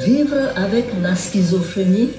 Vivre avec la schizophrénie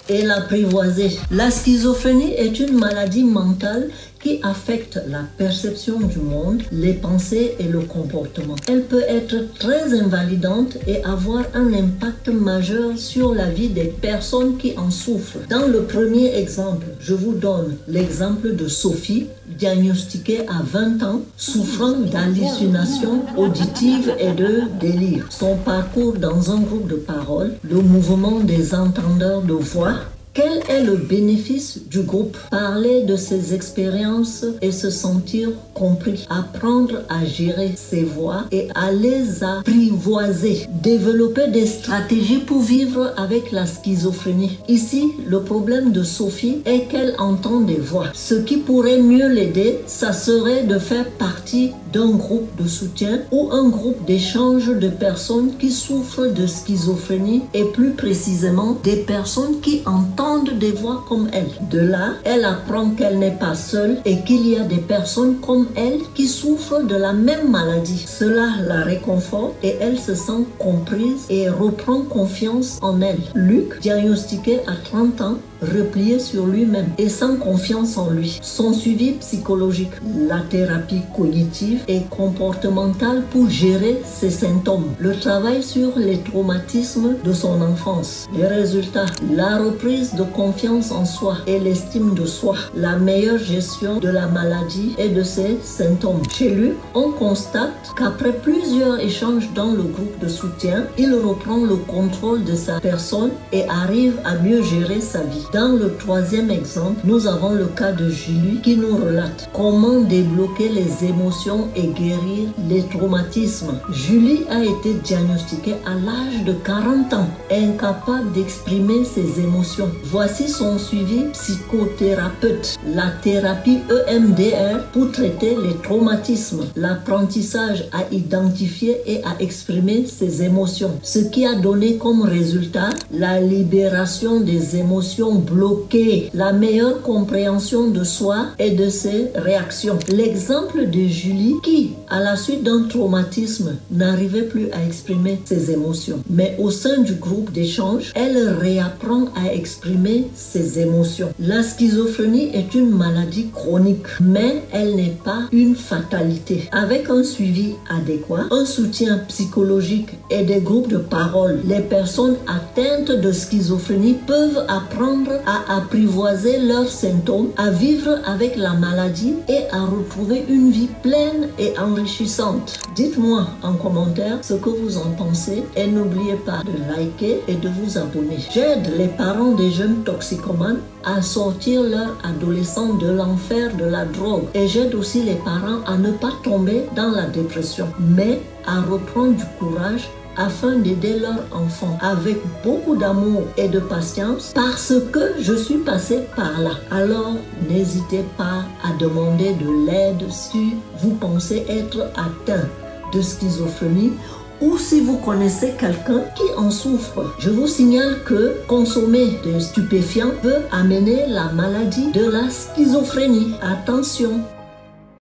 et l'apprivoiser. La schizophrénie est une maladie mentale qui affecte la perception du monde, les pensées et le comportement. Elle peut être très invalidante et avoir un impact majeur sur la vie des personnes qui en souffrent. Dans le premier exemple, je vous donne l'exemple de Sophie, diagnostiquée à 20 ans, souffrant d'hallucinations auditives et de délire. Son parcours dans un groupe de parole, le mouvement des entendeurs de voix. Quel est le bénéfice du groupe? Parler de ses expériences et se sentir compris. Apprendre à gérer ses voix et à les apprivoiser. Développer des stratégies pour vivre avec la schizophrénie. Ici, le problème de Sophie est qu'elle entend des voix. Ce qui pourrait mieux l'aider, ça serait de faire partie d'un groupe de soutien ou un groupe d'échange de personnes qui souffrent de schizophrénie et plus précisément des personnes qui entendent des voix comme elle. De là, elle apprend qu'elle n'est pas seule et qu'il y a des personnes comme elle qui souffrent de la même maladie. Cela la réconforte et elle se sent comprise et reprend confiance en elle. Luc, diagnostiqué à 30 ans, replié sur lui-même et sans confiance en lui. Son suivi psychologique, la thérapie cognitive et comportementale pour gérer ses symptômes, le travail sur les traumatismes de son enfance. Les résultats, la reprise de confiance en soi et l'estime de soi, la meilleure gestion de la maladie et de ses symptômes. Chez Luc, on constate qu'après plusieurs échanges dans le groupe de soutien, il reprend le contrôle de sa personne et arrive à mieux gérer sa vie. Dans le troisième exemple, nous avons le cas de Julie qui nous relate comment débloquer les émotions et guérir les traumatismes. Julie a été diagnostiquée à l'âge de 40 ans, incapable d'exprimer ses émotions. Voici son suivi psychothérapeute, la thérapie EMDR pour traiter les traumatismes, l'apprentissage à identifier et à exprimer ses émotions, ce qui a donné comme résultat la libération des émotions bloquées, la meilleure compréhension de soi et de ses réactions. L'exemple de Julie qui, à la suite d'un traumatisme, n'arrivait plus à exprimer ses émotions. Mais au sein du groupe d'échange, elle réapprend à exprimer ses émotions. La schizophrénie est une maladie chronique, mais elle n'est pas une fatalité. Avec un suivi adéquat, un soutien psychologique et des groupes de parole, les personnes atteintes de schizophrénie peuvent apprendre à apprivoiser leurs symptômes, à vivre avec la maladie et à retrouver une vie pleine et enrichissante. Dites-moi en commentaire ce que vous en pensez et n'oubliez pas de liker et de vous abonner. J'aide les parents des jeunes toxicomanes à sortir leur adolescent de l'enfer de la drogue et j'aide aussi les parents à ne pas tomber dans la dépression, mais à reprendre du courage afin d'aider leur enfant avec beaucoup d'amour et de patience parce que je suis passée par là. Alors, n'hésitez pas à demander de l'aide si vous pensez être atteint de schizophrénie ou si vous connaissez quelqu'un qui en souffre. Je vous signale que consommer des stupéfiants peut amener la maladie de la schizophrénie. Attention!